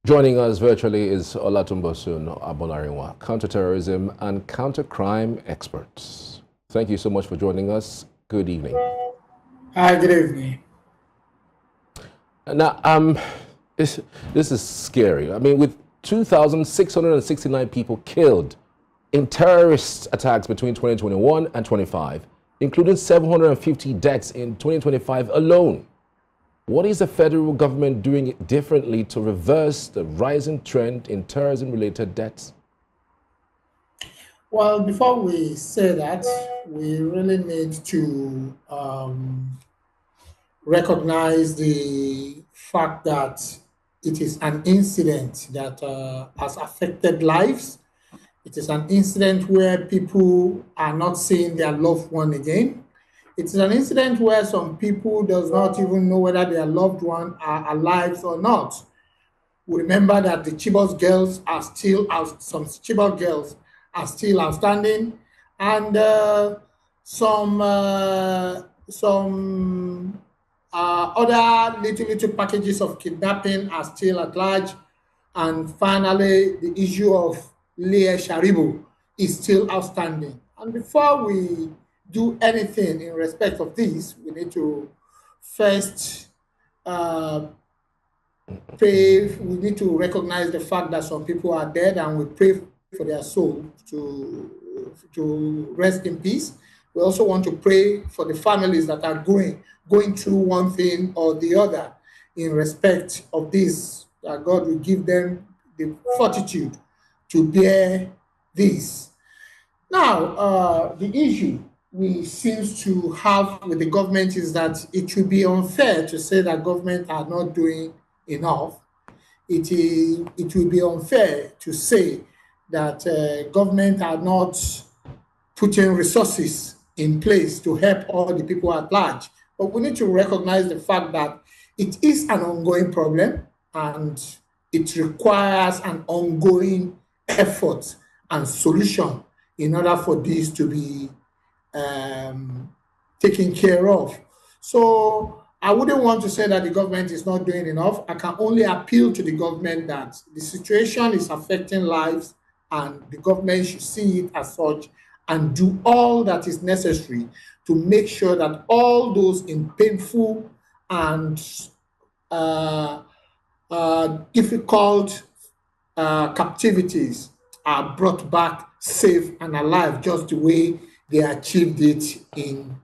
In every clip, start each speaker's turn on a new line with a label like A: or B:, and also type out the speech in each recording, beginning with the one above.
A: Joining us virtually is Olatunbosun Abolarinwa, counterterrorism and countercrime experts. Thank you so much for joining us. Good evening.
B: Hi, good evening.
A: Now, this is scary. I mean, with 2,669 people killed in terrorist attacks between 2021 and 25, including 750 deaths in 2025 alone. What is the federal government doing differently to reverse the rising trend in terrorism-related deaths?
B: Well, before we say that, we really need to recognize the fact that it is an incident that has affected lives. It is an incident where people are not seeing their loved one again. It is an incident where some people does not even know whether their loved one are alive or not. We remember that the Chibok girls are still out, some Chibok girls are still outstanding, and some other little packages of kidnapping are still at large, and finally the issue of Leah Sharibu is still outstanding. And before we do anything in respect of this, we need to first uh, pray. We need to recognize the fact that some people are dead, and we pray for their soul to rest in peace. We also want to pray for the families that are going through one thing or the other in respect of this, that God will give them the fortitude to bear this. Now, the issue we seems to have with the government is that it will be unfair to say that government are not doing enough. It will be unfair to say that government are not putting resources in place to help all the people at large. But we need to recognize the fact that it is an ongoing problem, and it requires an ongoing effort and solution in order for this to be taken care of. So I wouldn't want to say that the government is not doing enough. I can only appeal to the government that the situation is affecting lives, and the government should see it as such and do all that is necessary to make sure that all those in painful and difficult captivities are brought back safe and alive, just the way they achieved it in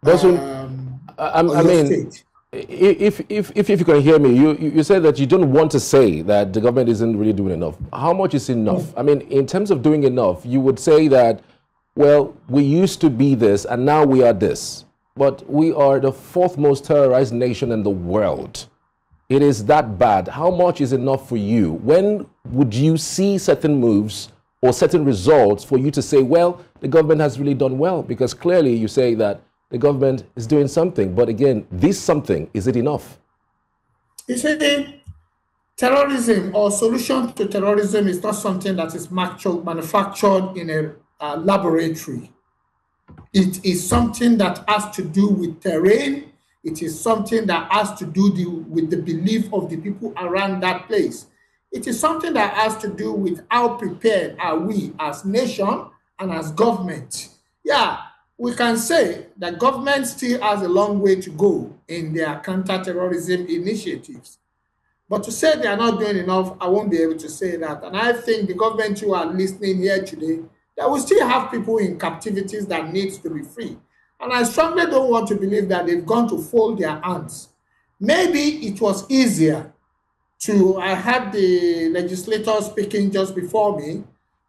A: I
B: Oyo
A: mean,
B: State.
A: if you can hear me, you said that you don't want to say that the government isn't really doing enough. How much is enough? I mean, in terms of doing enough, you would say that, well, we used to be this and now we are this, but we are the fourth most terrorized nation in the world. It is that bad. How much is enough for you? When would you see certain moves or certain results for you to say, well, the government has really done well? Because clearly you say that the government is doing something. But again, this something, is it enough?
B: You see, terrorism or solution to terrorism is not something that is manufactured in a laboratory. It is something that has to do with terrain. It is something that has to do with the belief of the people around that place. It is something that has to do with how prepared are we as nation and as government. Yeah, we can say that government still has a long way to go in their counter-terrorism initiatives. But to say they are not doing enough, I won't be able to say that. And I think the government who are listening here today, that we still have people in captivities that needs to be free. And I strongly don't want to believe that they've gone to fold their hands. Maybe it was easier I had the legislator speaking just before me,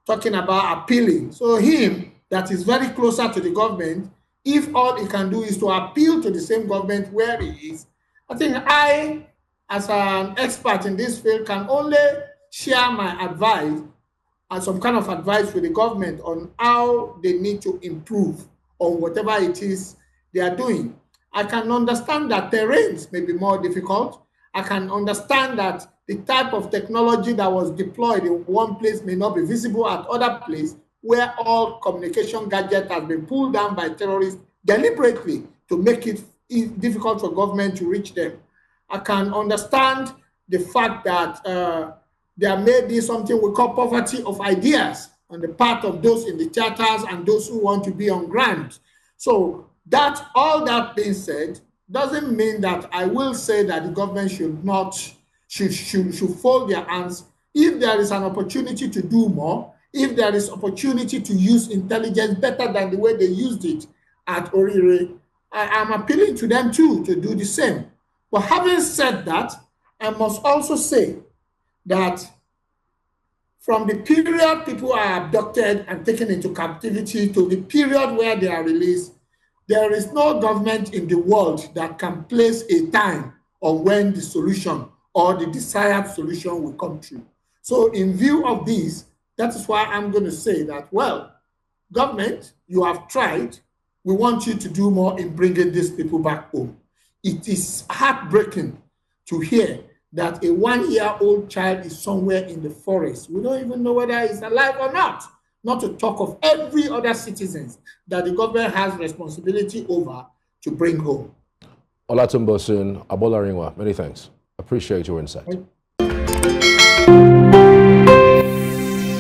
B: talking about appealing. So him, that is very closer to the government, if all he can do is to appeal to the same government where he is, I think I, as an expert in this field, can only share my advice and some kind of advice with the government on how they need to improve on whatever it is they are doing. I can understand that terrains may be more difficult. I can understand that the type of technology that was deployed in one place may not be visible at other places, where all communication gadget has been pulled down by terrorists deliberately to make it difficult for government to reach them. I can understand the fact that there may be something we call poverty of ideas on the part of those in the theaters and those who want to be on ground. So that, all that being said, doesn't mean that I will say that the government should not, should fold their hands. If there is an opportunity to do more, if there is opportunity to use intelligence better than the way they used it at Orire, I am appealing to them too to do the same. But having said that, I must also say that from the period people are abducted and taken into captivity to the period where they are released, there is no government in the world that can place a time on when the solution or the desired solution will come true. So in view of this, that is why I'm going to say that, well, government, you have tried. We want you to do more in bringing these people back home. It is heartbreaking to hear that a 1-year-old child is somewhere in the forest. We don't even know whether he's alive or not to talk of every other citizens that the government has responsibility over to bring home.
A: Olatunbosun, Abolarinwa, many thanks. Appreciate your insight.